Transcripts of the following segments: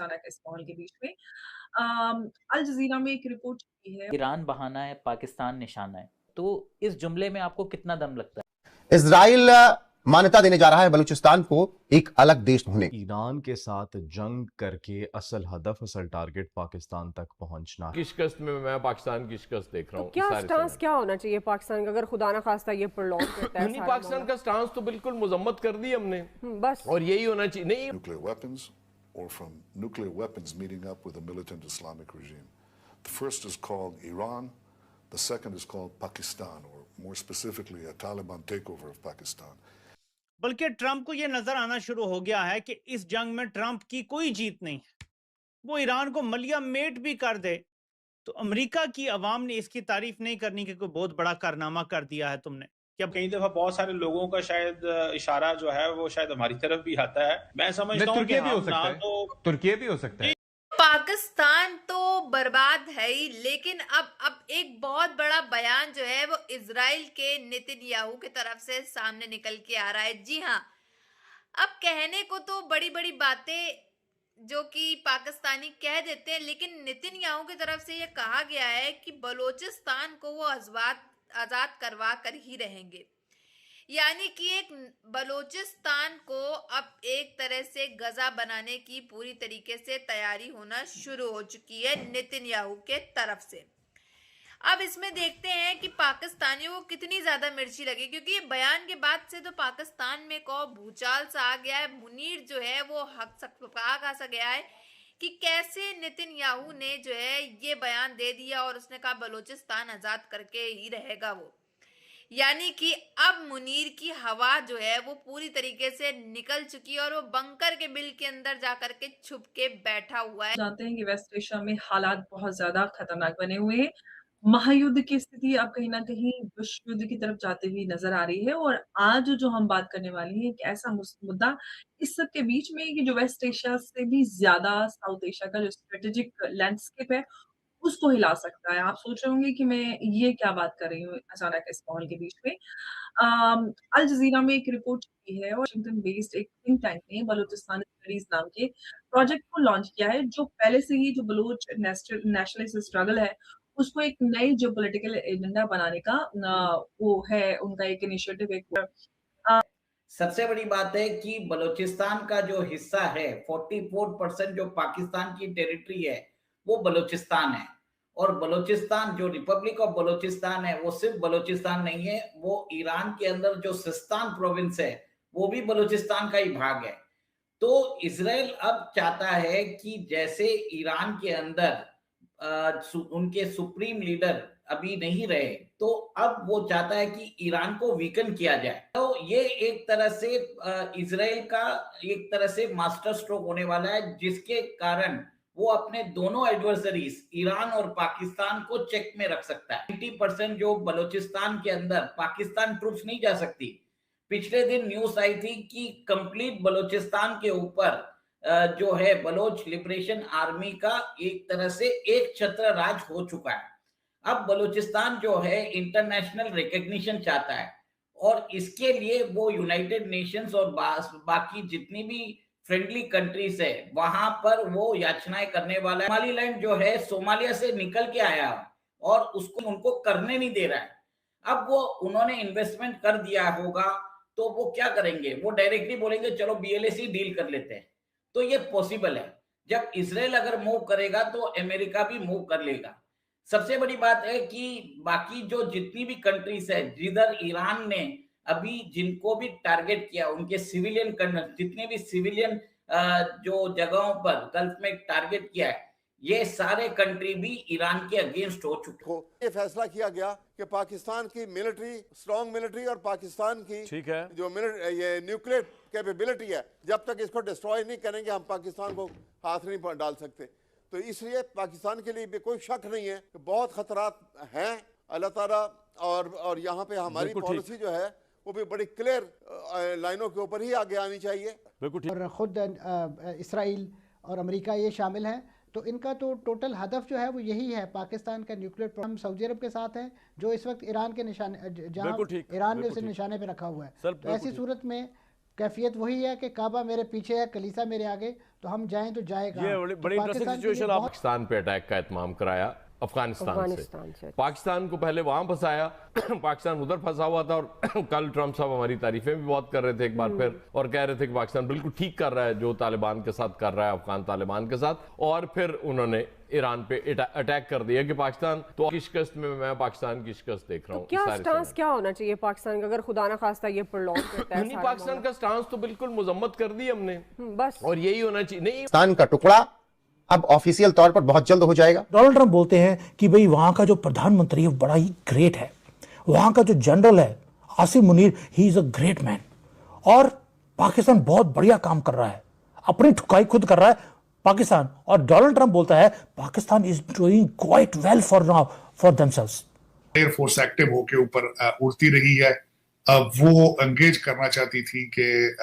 अचानक इस माहौल के बीच में। अल जज़ीरा में एक रिपोर्ट छपी है। ईरान बहाना है, पाकिस्तान निशाना है। तो इस जुमले में आपको कितना दम लगता है? इजराइल मान्यता देने जा रहा है बलूचिस्तान को एक अलग देश होने। ईरान के साथ जंग करके असल हदफ, असल टारगेट पाकिस्तान तक पहुंचना है। की शिकस्त में मैं पाकिस्तान की शिकस्त देख रहा हूँ। क्या स्टांस क्या होना चाहिए पाकिस्तान का, अगर खुदा ना खास्ता ये प्रॉन्ग करता है? नहीं, पाकिस्तान का स्टांस तो बिल्कुल मुजम्मत कर दी हमने, बस और यही होना चाहिए। नहीं, nuclear weapons or from nuclear weapons meeting up with a militant Islamic regime. The first is called Iran, the second is called Pakistan, or more specifically a Taliban takeover of Pakistan. बल्कि Trump को यह नजर आना शुरू हो गया है कि इस जंग में ट्रंप की कोई जीत नहीं है। वो ईरान को मलिया मेट भी कर दे तो अमेरिका की आवाम ने इसकी तारीफ नहीं करनी कि कोई बहुत बड़ा कारनामा कर दिया है तुमने। कि अब कई दफा बहुत सारे लोगों का शायद इशारा जो है वो शायद हमारी तरफ भी आता है। मैं समझता हूँ कि तुर्की भी हो सकता है। पाकिस्तान तो बर्बाद है ही, लेकिन अब एक बहुत बड़ा बयान जो है वो इजराइल के नेतन्याहू की तरफ से सामने निकल के आ रहा है। जी हाँ, अब कहने को तो बड़ी बड़ी बातें जो कि पाकिस्तानी कह देते हैं, लेकिन नेतन्याहू की तरफ से ये कहा गया है कि बलोचिस्तान को वो आजाद करवा कर ही रहेंगे। यानी कि एक बलोचिस्तान को अब एक तरह से गजा बनाने की पूरी तरीके से तैयारी होना शुरू हो चुकी है नेतन्याहू के तरफ से। अब इसमें देखते हैं कि पाकिस्तानियों को कितनी ज्यादा मिर्ची लगी, क्योंकि ये बयान के बाद से तो पाकिस्तान में को भूचाल सा आ गया है। मुनीर जो है वो हक सकपा सा गया है कि कैसे नेतन्याहू ने जो है ये बयान दे दिया और उसने कहा बलोचिस्तान आजाद करके ही रहेगा वो। यानी कि अब मुनीर की हवा जो है वो पूरी तरीके से निकल चुकी है और वो बंकर के बिल के अंदर जाकर के छुप के बैठा हुआ है। जानते हैं कि वेस्ट एशिया में हालात बहुत ज्यादा खतरनाक बने हुए हैं। महायुद्ध की स्थिति अब कहीं ना कहीं विश्व युद्ध की तरफ जाते हुए नजर आ रही है। और आज जो हम बात करने वाली है एक ऐसा मुद्दा इस सब के बीच में कि जो वेस्ट एशिया से भी ज्यादा साउथ एशिया का जो स्ट्रेटेजिक लैंडस्केप है उसको हिला सकता है। आप सोच रहे होंगे कि मैं ये क्या बात कर रही हूँ अचानक इस माहौल के बीच में। अल जज़ीरा में एक रिपोर्ट छपी है और वाशिंगटन बेस्ड एक थिंक टैंक ने बलूचिस्तान स्टडीज नाम के प्रोजेक्ट को लॉन्च किया है, जो पहले से ही जो बलूच नेशनलिस्ट स्ट्रगल है उसको एक नई जियोपॉलिटिकल एजेंडा बनाने का वो है उनका एक इनिशिएटिव। एक सबसे बड़ी बात है कि बलूचिस्तान का जो हिस्सा है 44% जो पाकिस्तान की टेरिटरी है वो बलूचिस्तान है। और बलूचिस्तान जो रिपब्लिक ऑफ बलूचिस्तान है वो सिर्फ बलूचिस्तान नहीं है, वो ईरान के अंदर जो सिस्तान प्रोविंस है वो भी बलूचिस्तान का ही भाग है। तो इजराइल अब चाहता है कि जैसे ईरान के अंदर उनके सुप्रीम लीडर अभी नहीं रहे, तो अब वो चाहता है कि ईरान को वीकन किया जाए। तो ये एक तरह से इजराइल का एक तरह से मास्टर स्ट्रोक होने वाला है, जिसके कारण वो अपने दोनों एडवर्सरीज ईरान और पाकिस्तान को चेक में रख सकता है। 90% जो बलूचिस्तान के अंदर पाकिस्तान ट्रूप्स नहीं जा सकती। पिछले दिन न्यूज आई थी कि कंप्लीट बलूचिस्तान के ऊपर जो है बलोच लिबरेशन आर्मी का एक तरह से एक छत्र राज हो चुका है। अब बलूचिस्तान जो है इंटरनेशनल रिकॉग्निशन चाहता है और इसके लिए वो यूनाइटेड नेशंस और बाकी जितनी भी फ्रेंडली कंट्रीज है वहां पर वो याचनाएं करने वाला है। सोमालीलैंड जो है सोमालिया से निकल के आया और उसको उनको करने नहीं दे रहा है। अब वो उन्होंने इन्वेस्टमेंट कर दिया होगा तो वो क्या करेंगे, वो डायरेक्टली बोलेंगे चलो बीएलएसी डील कर लेते हैं। तो ये पॉसिबल है। जब इजराइल अगर मूव करेगा तो अमेरिका भी मूव कर लेगा। सबसे बड़ी बात है कि बाकी जो जितनी भी कंट्रीज है जिधर ईरान ने अभी जिनको भी टारगेट किया, उनके सिविलियन जितने भी सिविलियन जो जगहों पर गल्फ में टारगेट किया है, ये सारे कंट्री भी ईरान के अगेंस्ट हो चुके हो। ये फैसला किया गया कि पाकिस्तान की मिलिट्री, स्ट्रॉन्ग मिलिट्री और पाकिस्तान की जो ये न्यूक्लियर कैपेबिलिटी है, जब तक इसको डिस्ट्रॉय नहीं करेंगे हम पाकिस्तान को हाथ नहीं डाल सकते। तो इसलिए पाकिस्तान के लिए भी कोई शक नहीं है कि बहुत खतरात हैं। अल्लाह ताला और यहाँ पे हमारी पॉलिसी जो है वो भी बड़ी क्लियर लाइनों के ऊपर ही आगे आनी चाहिए। और खुद इसराइल और अमेरिका ये शामिल हैं, तो इनका तो टोटल हदफ जो है वो यही है पाकिस्तान का न्यूक्लियर प्रोग्राम। सऊदी अरब के साथ है जो इस वक्त ईरान के निशाने, जहां ईरान ने उसे निशाने पे रखा हुआ है। तो ऐसी सूरत में कैफियत वही है कि काबा मेरे पीछे है, कलीसा मेरे आगे, तो हम जाएं तो जाएगा। ये तो बड़ी इंटरेस्टिंग पाकिस्तान के लिए सिचुएशन। बहुत पाकिस्तान पे अटैक का इत्माम कराया अफगानिस्तान से। पाकिस्तान को पहले वहां फंसाया पाकिस्तान उधर फंसा हुआ था, और कल ट्रम्प साहब हमारी तारीफें भी बहुत कर रहे थे एक बार फिर, और कह रहे थे कि पाकिस्तान बिल्कुल ठीक कर रहा है जो तालिबान के साथ कर रहा है, अफगान तालिबान के साथ। और फिर उन्होंने ईरान पे अटैक कर दिया कि पाकिस्तान तो की शिकस्त में, मैं पाकिस्तान की शिकस्त देख रहा हूँ। क्या स्टांस क्या होना चाहिए पाकिस्तान का अगर खुदा ना खास्ता ये प्रोलॉन्ग करता है? नहीं, पाकिस्तान का स्टांस तो बिल्कुल मजम्मत कर दी हमने, बस, और यही होना चाहिए। नहीं, पाकिस्तान का टुकड़ा अब ऑफिशियल तौर पर बहुत जल्द हो जाएगा। डोनाल्ड ट्रंप बोलते हैं कि भाई वहां का जो प्रधानमंत्री है बड़ा ही ग्रेट है, वहां का जो जनरल है Asim Munir, he is a great man, और पाकिस्तान बहुत बढ़िया काम कर रहा है, अपनी ठुकाई खुद कर रहा है पाकिस्तान। और डोनाल्ड ट्रंप बोलता है Pakistan is doing quite well for now for themselves. Air force active होके ऊपर उड़ती रही है, वो एंगेज करना चाहती थी कि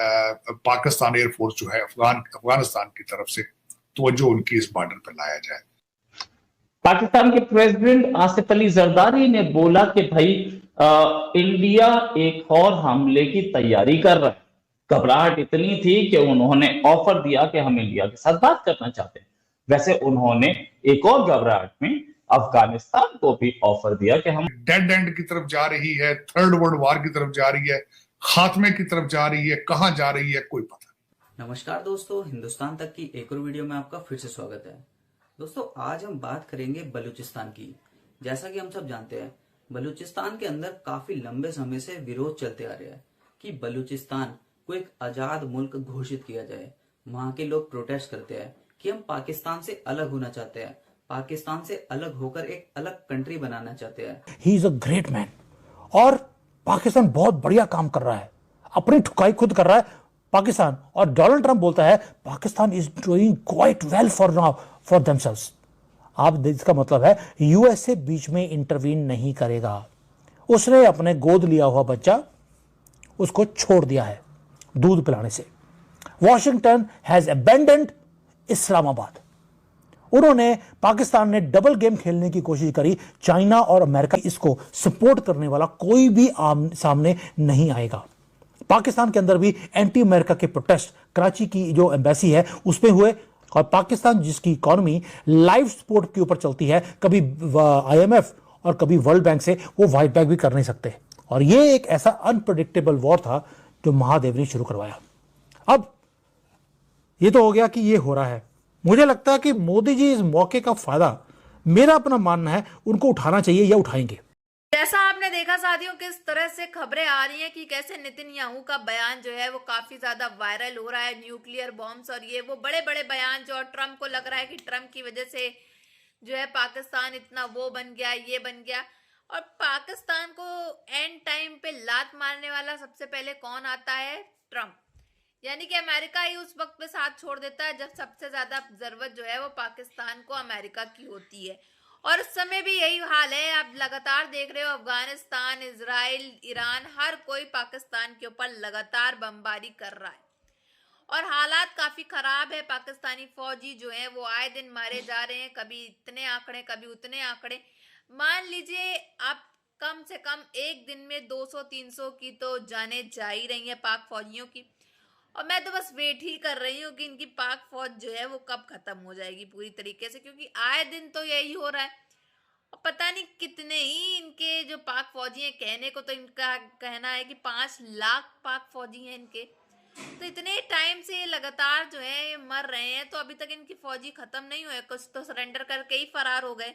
पाकिस्तान एयरफोर्स जो है अफगानिस्तान की तरफ से तो जो उनकी इस बॉर्डर पर लाया जाए। पाकिस्तान के प्रेसिडेंट आसिफ अली जरदारी ने बोला कि भाई इंडिया एक और हमले की तैयारी कर रहा है। घबराहट इतनी थी कि उन्होंने ऑफर दिया कि हम इंडिया के साथ बात करना चाहते हैं। वैसे उन्होंने एक और घबराहट में अफगानिस्तान को भी ऑफर दिया कि हम डेड एंड की तरफ जा रही है, थर्ड वर्ल्ड वॉर की तरफ जा रही है, खात्मे की तरफ जा रही है, कहां जा रही है कोई पता। नमस्कार दोस्तों, हिंदुस्तान तक की एक और वीडियो में आपका फिर से स्वागत है। दोस्तों, आज हम बात करेंगे बलूचिस्तान की। जैसा कि हम सब जानते हैं, बलूचिस्तान के अंदर काफी लंबे समय से विरोध चलते आ रहा है कि बलूचिस्तान को एक आजाद मुल्क घोषित किया जाए। वहां के लोग प्रोटेस्ट करते हैं कि हम पाकिस्तान से अलग होना चाहते हैं, पाकिस्तान से अलग होकर एक अलग कंट्री बनाना चाहते हैं। He is a great man, और पाकिस्तान बहुत बढ़िया काम कर रहा है, अपनी ठुकाई खुद कर रहा है पाकिस्तान। और डोनाल्ड ट्रंप बोलता है Pakistan is doing quite well for now for themselves. आप इसका मतलब है यूएसए बीच में इंटरवीन नहीं करेगा। उसने अपने गोद लिया हुआ बच्चा उसको छोड़ दिया है दूध पिलाने से। Washington has abandoned Islamabad. उन्होंने पाकिस्तान ने डबल गेम खेलने की कोशिश करी, चाइना और अमेरिका इसको सपोर्ट करने वाला कोई भी सामने नहीं आएगा। पाकिस्तान के अंदर भी एंटी अमेरिका के प्रोटेस्ट कराची की जो एम्बेसी है उसमें हुए, और पाकिस्तान जिसकी इकोनॉमी लाइव सपोर्ट के ऊपर चलती है, कभी आईएमएफ और कभी वर्ल्ड बैंक से वो वाइट बैक भी कर नहीं सकते। और ये एक ऐसा अनप्रेडिक्टेबल वॉर था जो महादेव ने शुरू करवाया। अब ये तो हो गया कि ये हो रहा है। मुझे लगता है कि मोदी जी इस मौके का फायदा, मेरा अपना मानना है, उनको उठाना चाहिए या उठाएंगे। जैसा आपने देखा साथियों, किस तरह से खबरें आ रही हैं कि कैसे नेतन्याहू का बयान जो है वो काफी ज्यादा वायरल हो रहा है, न्यूक्लियर बॉम्ब्स और ये वो बड़े बड़े बयान जो, और ट्रम्प को लग रहा है कि ट्रम्प की वजह से जो है पाकिस्तान इतना वो बन गया, ये बन गया। और पाकिस्तान को एंड टाइम पे लात मारने वाला सबसे पहले कौन आता है? ट्रम्प। यानी कि अमेरिका ही उस वक्त पे साथ छोड़ देता है जब सबसे ज्यादा जरूरत जो है वो पाकिस्तान को अमेरिका की होती है। और उस समय भी यही हाल है। आप लगातार देख रहे हो अफगानिस्तान, इजराइल, ईरान, हर कोई पाकिस्तान के ऊपर लगातार बमबारी कर रहा है और हालात काफी खराब है। पाकिस्तानी फौजी जो हैं वो आए दिन मारे जा रहे हैं, कभी इतने आंकड़े कभी उतने आंकड़े। मान लीजिए आप कम से कम एक दिन में 200-300 की तो जाने जा ही रही है पाक फौजियों की। और मैं तो बस वेट ही कर रही हूँ कि इनकी पाक फौज जो है वो कब खत्म हो जाएगी पूरी तरीके से, क्योंकि आए दिन तो यही हो रहा है। और पता नहीं कितने ही इनके जो पाक फौजी हैं, कहने को तो इनका कहना है कि 5 लाख पाक फौजी हैं इनके। तो इतने टाइम से ये लगातार जो है ये मर रहे हैं, तो अभी तक इनकी फौजी खत्म नहीं हुए, कुछ तो सरेंडर करके ही फरार हो गए।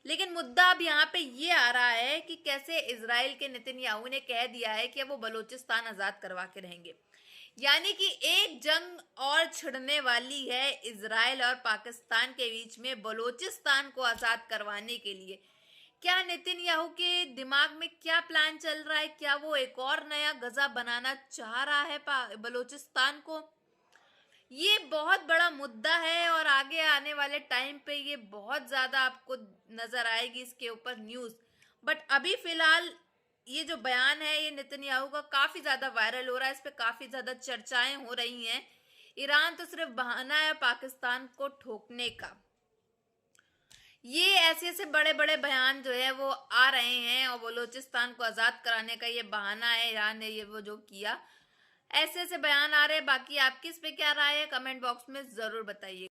लेकिन मुद्दा अब यहाँ पे ये आ रहा है कि कैसे इजराइल के नेतन्याहू ने कह दिया है कि वो बलूचिस्तान आजाद करवा के रहेंगे। यानी कि एक जंग और छिड़ने वाली है इजराइल और पाकिस्तान के बीच में बलूचिस्तान को आजाद करवाने के लिए। क्या नेतन्याहू के दिमाग में क्या प्लान चल रहा है? क्या वो एक और नया गजा बनाना चाह रहा है बलूचिस्तान को? ये बहुत बड़ा मुद्दा है और आगे आने वाले टाइम पे ये बहुत ज्यादा आपको नजर आएगी इसके ऊपर न्यूज। बट अभी फिलहाल ये जो बयान है ये नेतन्याहू का काफी ज्यादा वायरल हो रहा है, इस पे काफी ज्यादा चर्चाएं हो रही हैं। ईरान तो सिर्फ बहाना है पाकिस्तान को ठोकने का। ये ऐसे ऐसे बड़े बड़े बयान जो है वो आ रहे हैं और बलूचिस्तान को आजाद कराने का ये बहाना है ईरान ने ये वो जो किया। ऐसे ऐसे बयान आ रहे हैं। बाकी आपकी इस पे क्या राय है, कमेंट बॉक्स में जरूर बताइए।